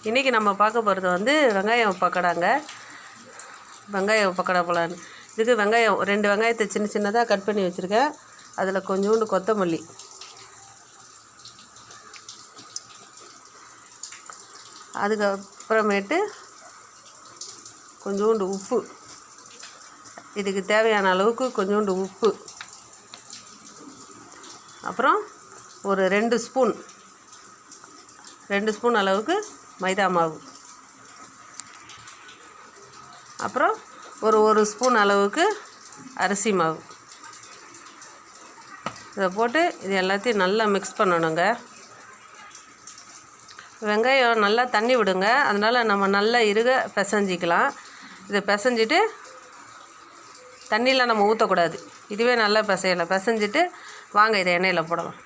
இன்றைக்கி நம்ம பார்க்க போகிறது வந்து வெங்காயம் பக்கோடாங்க. வெங்காயம் பக்கோடா போலான்னு இதுக்கு வெங்காயம் 2 வெங்காயத்தை சின்ன சின்னதாக கட் பண்ணி வச்சுருக்கேன். அதில் கொஞ்சோண்டு கொத்தமல்லி, அதுக்கப்புறமேட்டு கொஞ்சோண்டு உப்பு, இதுக்கு தேவையான அளவுக்கு கொஞ்சோண்டு உப்பு, அப்புறம் ஒரு 2 ஸ்பூன் அளவுக்கு மைதா மாவு, அப்புறம் ஒரு ஸ்பூன் அளவுக்கு அரிசி மாவு. இதை போட்டு இது எல்லாத்தையும் நல்லா மிக்ஸ் பண்ணணுங்க. வெங்காயம் நல்லா தண்ணி விடுங்க, அதனால் நம்ம நல்லா பிசைஞ்சிக்கலாம். இதை பிசைஞ்சிட்டு தண்ணியில் நம்ம ஊற்றக்கூடாது, இதுவே நல்லா பிசைஞ்சிட்டு வாங்க இதை எண்ணெயில் போடலாம்.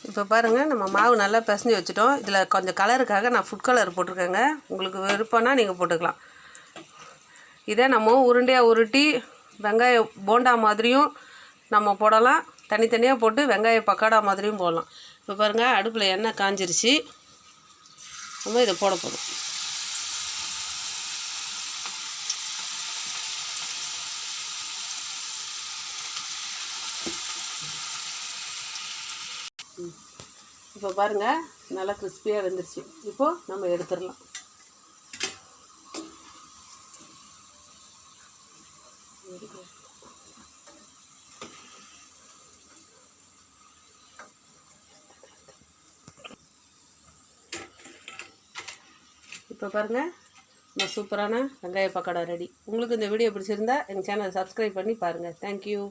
இப்போ பாருங்கள், நம்ம மாவு நல்லா பிசைஞ்சு வச்சுட்டோம். இதில் கொஞ்சம் கலருக்காக நான் ஃபுட் கலர் போட்டிருக்கேங்க. உங்களுக்கு விருப்பம்னா நீங்கள் போட்டுக்கலாம். இதை நம்ம உருண்டையாக உருட்டி வெங்காயம் போண்டா மாதிரியும் நம்ம போடலாம், தனித்தனியாக போட்டு வெங்காய பக்கோடா மாதிரியும் போடலாம். இப்போ பாருங்கள், அடுப்பில் எண்ணெய் காஞ்சிருச்சு, நம்ம இதை போட போதும். இப்போ பாருங்கள், நல்லா கிறிஸ்பியாக வெந்துருச்சு. இப்போது நம்ம எடுத்துடலாம். இப்போ பாருங்கள், நம்ம சூப்பரான வெங்காய பக்கோடா ரெடி. உங்களுக்கு இந்த வீடியோ பிடிச்சிருந்தா எங்கள் சேனலை சப்ஸ்கிரைப் பண்ணி பாருங்கள். தேங்க்யூ.